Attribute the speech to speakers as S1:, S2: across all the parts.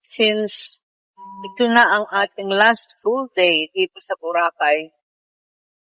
S1: Since ito na ang ating last full day dito sa Boracay,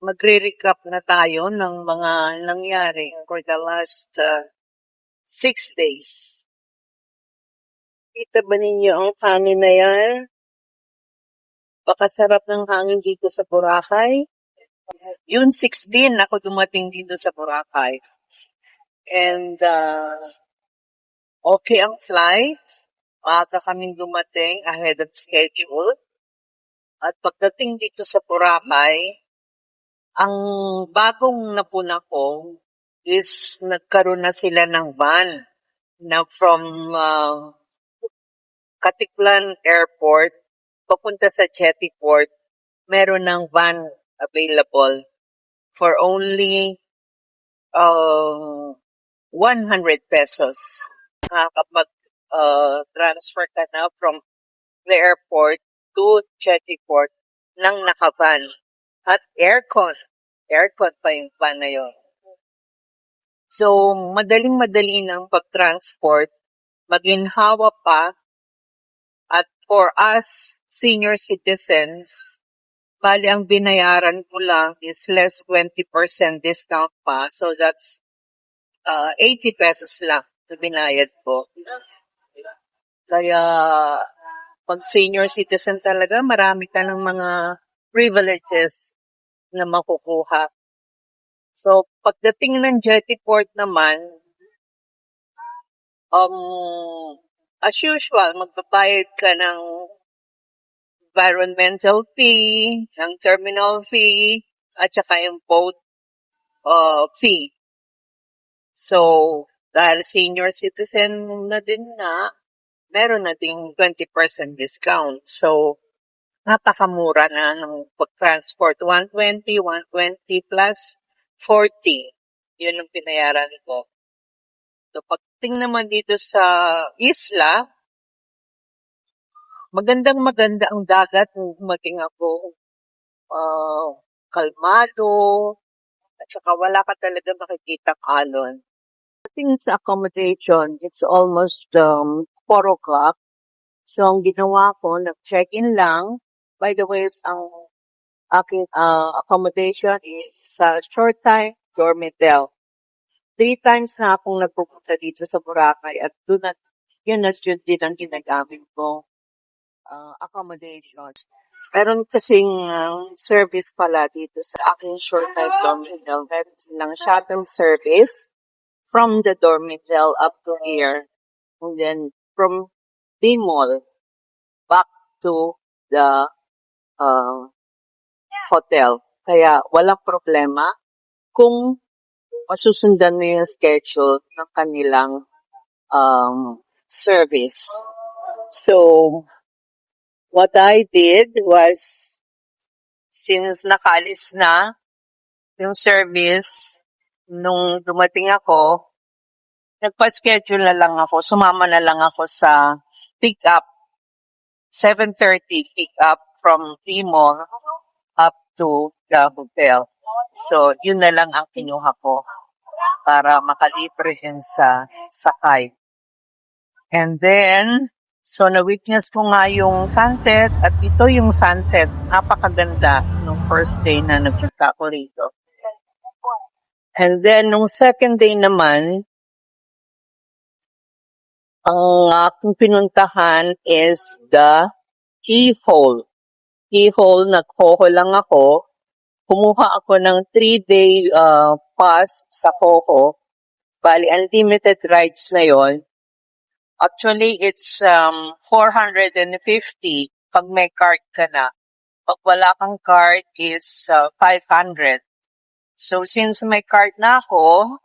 S1: magre-recap na tayo ng mga nangyari for the last 6 days. Kita ba ninyo ang hangin na yan? Pakasarap ng hangin dito sa Boracay. June 16 ako dumating dito sa Boracay. And okay ang flight. Maaga kaming dumating ahead of schedule. At pagdating dito sa Boracay, ang bagong napuna ko is nagkaroon na sila ng van na from Katiklan Airport papunta sa Jetty Port. Meron ng van available for only 100 pesos. Kapag transfer ka na from the airport to Jetty Port ng naka-van. At aircon. Aircon pa yung van na yun. So, madaling-madali ng pag-transport. Maginhawa pa. At for us, senior citizens, bali ang binayaran ko lang is less 20% discount pa. So, that's 80 pesos lang na binayad ko. Kaya, pag senior citizen talaga, marami ka ng mga privileges na makukuha. So, pagdating ng Jetty Port naman, as usual, magbabayad ka ng environmental fee, ng terminal fee, at saka yung boat fee. So, dahil senior citizen na din na, meron na ding 20% discount. So, napakamura na ng pag-transport. 120 plus 40. Yun ang pinayaran ko. So, pagdating naman dito sa isla, magandang-maganda ang dagat. Maging ako kalmado, at saka wala ka talaga makikita alon. Pagdating sa accommodation, it's almost 4 o'clock. So, ang ginawa ko, nag-check-in lang. By the way, ang aking accommodation is sa short time dormitel. 3 times na akong nagpupunta dito sa Boracay at yun din ang ginagamit ko accommodations. Meron kasing service pala dito sa aking short time dormitel. Meron silang shuttle service from the dormitel up to here. And then from the mall back to the hotel. Kaya walang problema kung masusundan na yung schedule ng kanilang service. So, what I did was, since nakaalis na yung service, nung dumating ako, nagpa-schedule na lang ako, sumama na lang ako sa pick-up. 7:30 pick-up from Timor up to the hotel. So, yun na lang ang kinuha ko para makalibre din sa sakay. And then, so na-witness ko nga yung sunset at ito yung sunset. Napakaganda nung first day na nagpunta ko rito. And then, nung second day naman, ang aking pinuntahan is the Keyhole. Keyhole, nag-Coho lang ako. Kumuha ako ng 3-day pass sa Coho. Bali, unlimited rides na yon. Actually, it's 450 pag may card ka na. Pag wala kang card, is 500. So, since may card na ako,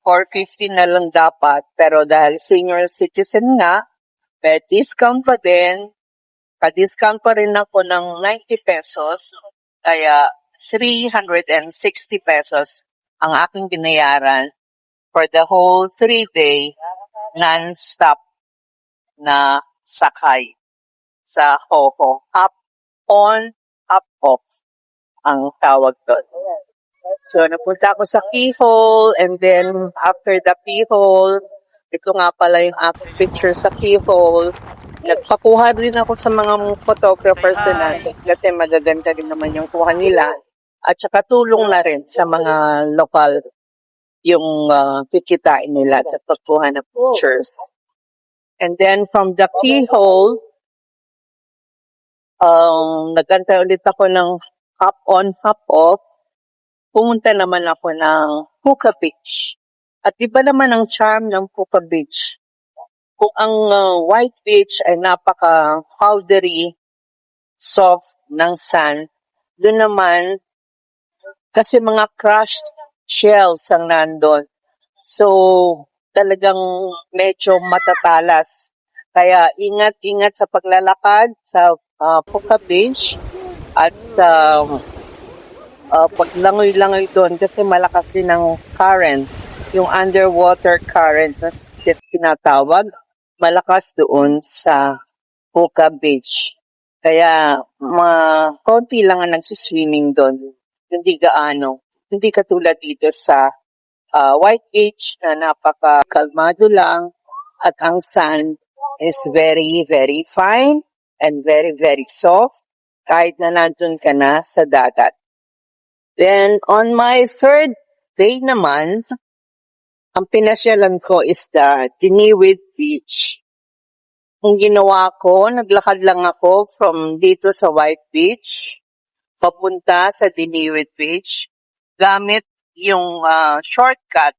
S1: 450 na lang dapat. Pero dahil senior citizen nga, may discount pa din. Pa-discount pa rin ako ng 90 pesos. Kaya 360 pesos ang aking binayaran for the whole 3-day non-stop na sakay sa Coho. Up, on, up, off ang tawag doon. So, napunta ako sa Keyhole, and then after the Keyhole, ito nga pala yung aking picture sa Keyhole. nagpakuha rin ako sa mga photographers din natin kasi magaganda rin naman yung kuha nila. At saka tulong na rin sa mga lokal yung kikitain nila sa pagkuha ng pictures. And then from the keyhole, nagantay ulit ako ng hop on, hop off. Pumunta naman ako ng Puka Beach. At iba naman ang charm ng Puka Beach. Kung ang White Beach ay napaka-powdery, soft ng sand, doon naman, kasi mga crushed shells ang nandun. So, talagang medyo matatalas. Kaya ingat-ingat sa paglalakad sa Puka Beach at sa paglangoy-langoy doon kasi malakas din ang current. Yung underwater current na tinatawag, malakas doon sa Puka Beach. Kaya konti lang ang nagsiswimming doon. Hindi gaano. Hindi katulad dito sa White Beach na napaka-kalmado lang at ang sand is very, very fine and very, very soft kahit na nandun ka na sa dagat. Then, on my third day naman, ang pinasyalan ko is the Diniwid Beach. Kung ginawa ko, naglakad lang ako from dito sa White Beach, papunta sa Diniwid Beach, gamit yung shortcut.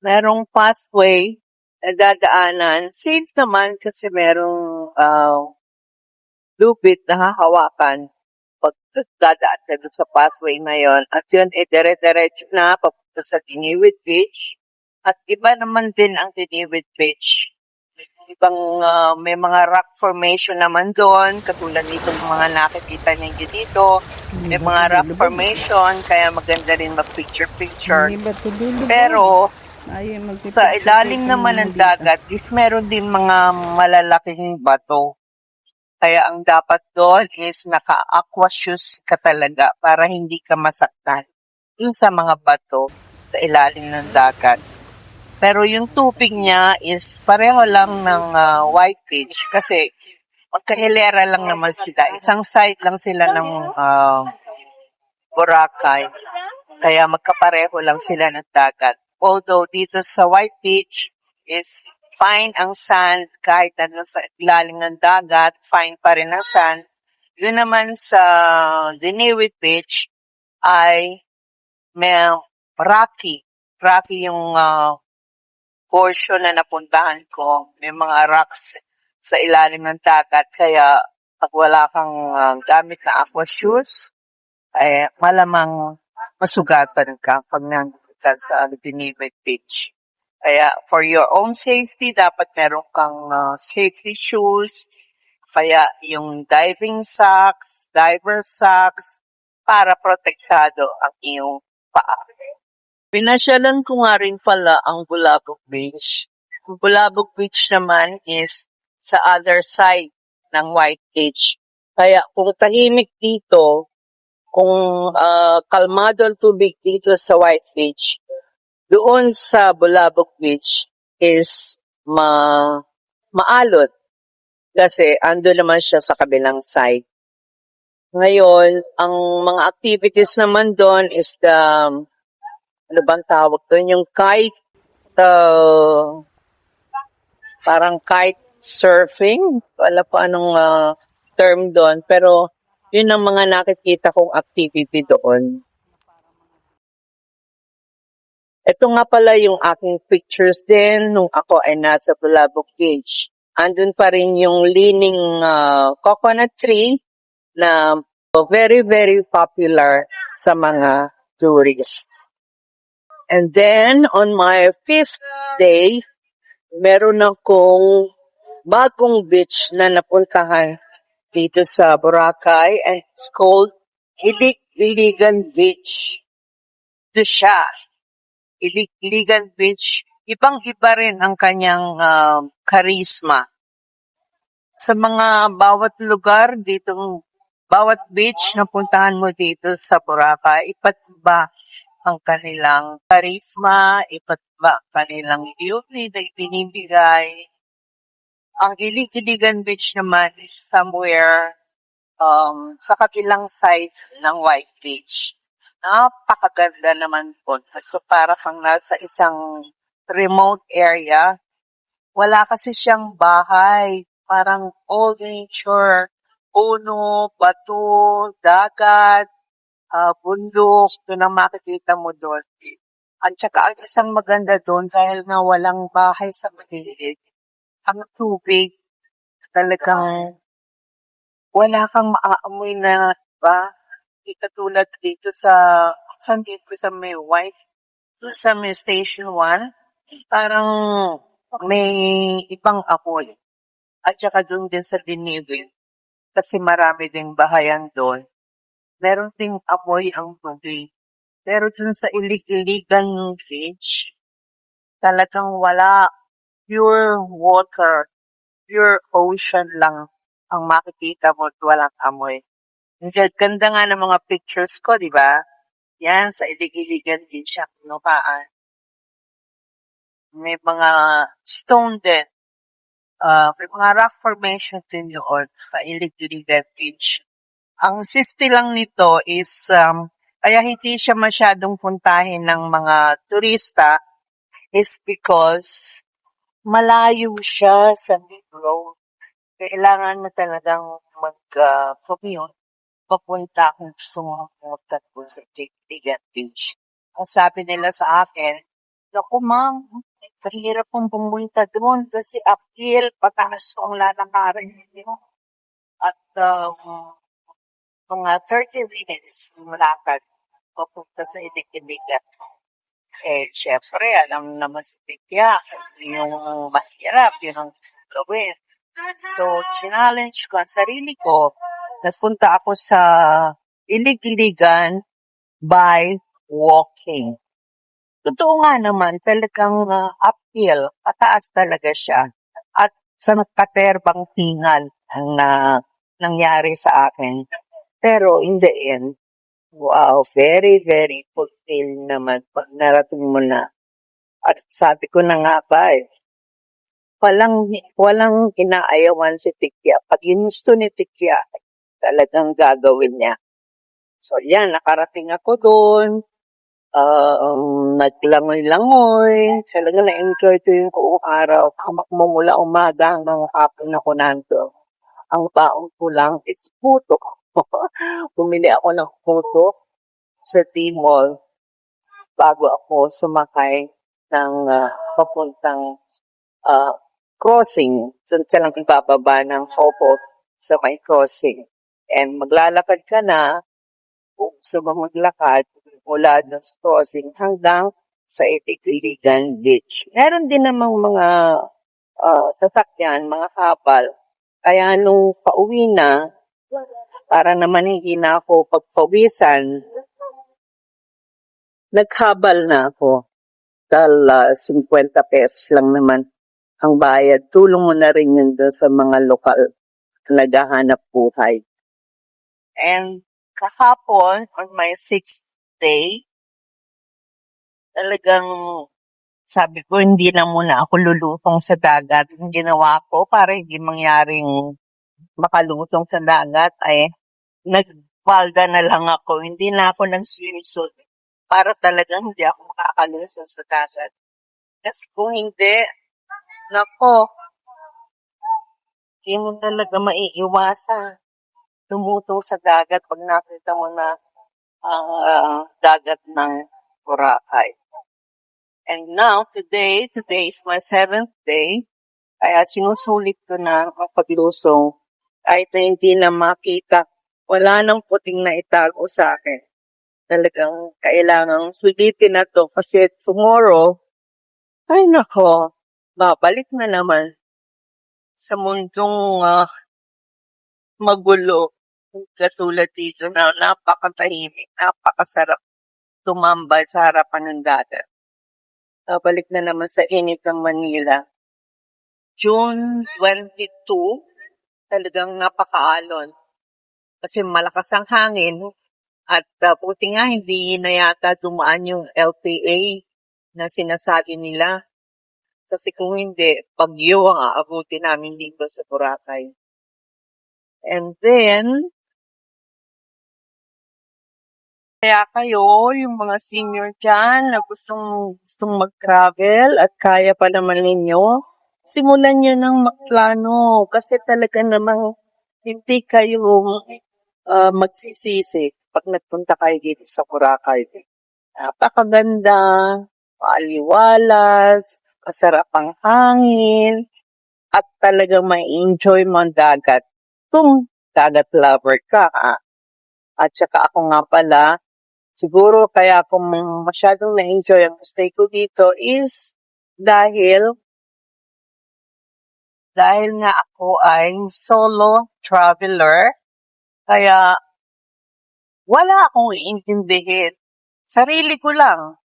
S1: Merong pathway na dadaanan. Safe naman kasi merong lupit na hahawakan pag dadaan ka doon sa pathway na yon. At yun, dire-diretso na papunta sa Diniwid Beach. At iba naman din ang Diniwid Beach. Ibang may mga rock formation naman doon, katulad nitong mga nakikita ninyo dito. May mga rock formation, kaya maganda rin mag-picture-picture. Pero sa ilalim naman ng dagat, is meron din mga malalaking bato. Kaya ang dapat doon is naka-aqua shoes ka talaga para hindi ka masaktan yung sa mga bato sa ilalim ng dagat. Pero yung tubig niya is pareho lang ng White Beach kasi magkahilera lang naman sila. Isang side lang sila ng Boracay. Kaya magkapareho lang sila ng dagat. Although dito sa White Beach is fine ang sand kahit ano sa ilalim ng dagat, fine pa rin ang sand. Yun naman sa Diniwid Beach ay may rocky. Rocky yung portion na napuntahan ko. May mga rocks sa ilalim ng dagat. Kaya pag wala kang gamit na aqua shoes, ay malamang masugatan ka pag nandito ka sa Diniwid Beach. Kaya for your own safety, dapat meron kang safety shoes, kaya yung diving socks, diver socks, para protektado ang iyong paa. Pinasyalan ko nga rin pala ang Bulabog Beach. Ang Bulabog Beach naman is sa other side ng White Beach. Kaya kung tahimik dito, kung kalmado ang tubig dito sa White Beach, doon sa Bulabog Beach is maalot kasi ando naman siya sa kabilang side. Ngayon, ang mga activities naman doon is the, ano bang tawag doon? Yung kite, parang kite surfing. Wala pa anong term doon. Pero yun ang mga nakikita kong activity doon. Ito nga pala yung aking pictures din nung ako ay nasa Bulabog Beach. Andun pa rin yung leaning coconut tree na very, very popular sa mga tourists. And then, on my 5th day, meron akong bagong beach na napuntahan dito sa Boracay, and it's called Ilig-Iligan Beach. Ito siya, Ilig-Iligan Beach. Ibang-iba rin ang kanyang charisma. Sa mga bawat lugar dito, bawat beach na puntahan mo dito sa Boracay, iba't iba ang kanilang charisma, iba't iba ang kanilang beauty na ibinibigay. Ang Iligan Beach naman is somewhere sa kabilang side ng White Beach. Napakaganda naman po. So para kang nasa isang remote area. Wala kasi siyang bahay. Parang all nature. Puno, bato, dagat, bundok. Yun ang makikita mo doon. At saka ang isang maganda doon dahil nga walang bahay sa paligid. Ang tubig talagang wala kang maaamoy na ba? Di katulad dito saan dito sa may White, doon sa may Station 1, parang may ibang amoy. At saka doon din sa Dinibig, kasi marami ding bahayan doon. Meron ding amoy ang tubig. Pero doon sa Iligan Beach, talagang wala. Pure water, pure ocean lang ang makikita mo at walang amoy. Ang ganda nga ng mga pictures ko, di ba? Yan, sa Iligan din siya, Nopaan. May mga stone din. May mga rock formation din doon sa Iligan Beach. Ang sisti lang nito is, kaya hindi siya masyadong puntahin ng mga turista is because malayo siya sa main road. Kailangan mo talagang mag-commute papunta kung gusto mo pumunta doon sa Iligan Beach. Ang sabi nila sa akin, naku ma'am, kahirap pong pumunta doon kasi uphill, pataas ang lalakarin niyo. At mga 30 minutes lakad papunta sa Iligan. Syempre, alam naman si Tikya, yung mahirap, yun ang gawin. So, challenge ko ang sarili ko. Nagpunta ako sa Iligan by walking. Totoo nga naman, talagang uphill, pataas talaga siya. At sa nagkaterbang hingal ang nangyari sa akin. Pero in the end, wow, very, very fulfilled naman pag narating mo na. At sabi ko na nga ba walang inaayawan si Tikya. Pag ginusto ni Tikya, talagang gagawin niya. So yan, nakarating ako doon. Naglangoy-langoy. Talagang na-enjoy ko yung buong araw. Kamak mo mula umaga hanggang hapon ako nando. Ang baon ko lang is puto. Bumili ako ng puto sa T-Mall bago ako sumakay ng papuntang crossing. Doon silang ibababa ng Opot sa may crossing. And maglalakad ka na, kung gusto mo maglakad, mula doon sa crossing hanggang sa Iligan Beach. Meron din namang mga sasakyan, mga kapal. Kaya nung pauwi na, para naman hindi na ako pagpawisan, naghabal na ako. Dahil 50 pesos lang naman ang bayad. Tulong mo na rin yun doon sa mga lokal na naghahanap buhay. And kahapon, on my 6th day, talagang sabi ko, hindi na muna ako lulutong sa dagat. Ang ginawa ko para hindi mangyaring makalusong sa dagat ay nagpalda na lang ako. Hindi na ako nag-swimsuit para talagang hindi ako makakalusong sa dagat. Kasi kung hindi, nako, hindi mo talaga maiiwasan lumutong sa dagat pag nakita mo na dagat ng Boracay. And now, today is my 7th day. Kaya sinusulit ko na ang paglusong kahit na hindi na makita. Wala nang puting na itago sa akin. Talagang kailangang sulitin na to kasi tomorrow, ay nako, babalik na naman sa mundong magulo. Katulad dito na napakatahimik, napakasarap tumambay sa harapan ng dagat. Babalik na naman sa init ng Manila. June 22, talagang napakaalon. Kasi malakas ang hangin at buti nga hindi na yata dumaan yung LPA na sinasabi nila. Kasi kung hindi, bagyo ang aabuti namin dito sa Boracay. And then, kaya kayo, yung mga senior dyan na gustong mag-travel at kaya pa naman ninyo, simulan nyo ng magplano kasi talaga namang hindi kayo magsisisi pag nagpunta kayo dito sa Boracay. Napakaganda, maaliwalas, masarap ang hangin, at talagang may enjoy mo ang dagat. Kung dagat lover ka, At saka ako nga pala, siguro kaya ako masyadong na-enjoy ang stay ko dito is dahil nga ako ay solo traveler, kaya wala akong iintindihin. Sarili ko lang.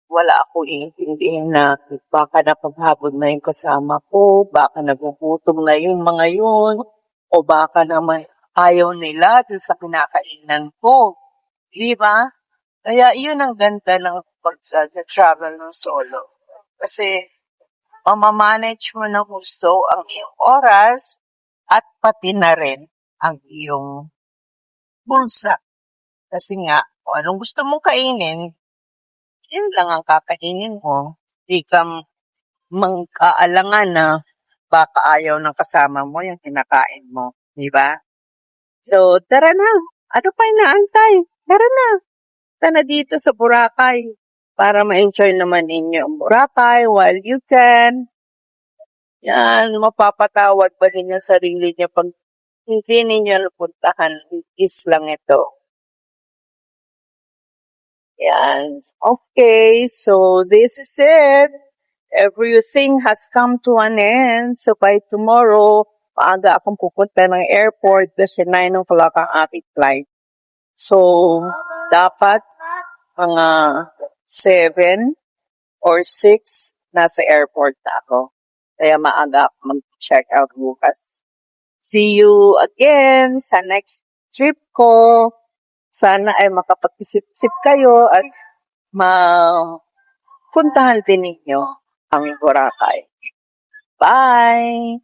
S1: Wala akong iintindihin na baka napaghabol na yung kasama ko, baka nagugutom na yung mga yun, o baka naman ayaw nila dun sa kinakainan ko. Di ba? Kaya yun ang ganda ng pag-travel ng solo. Kasi mamamanage mo ng gusto ang iyong oras at pati na rin ang iyong bulsa. Kasi nga, kung anong gusto mong kainin, yun lang ang kakainin mo. Di ka mag-aalangan na baka ayaw ng kasama mo yung kinakain mo. Di ba? So, tara na. Ano pa inaantay? Tara na. Na dito sa Boracay para ma-enjoy naman ninyo ang Boracay while you can. Yan, mapapatawad ba ninyo ang sarili niyo pag hindi ninyo napuntahan islang ito. Yan. Okay, so this is it. Everything has come to an end. So by tomorrow, maaga akong pupunta ng airport kasi 9 o'clock ang aking flight. So, dapat mga 7 or 6 nasa airport na ako. Kaya maaga ako mag-check out bukas. See you again sa next trip ko. Sana ay makapag-isip-isip kayo at mapuntahan din ninyo ang Boracay. Bye!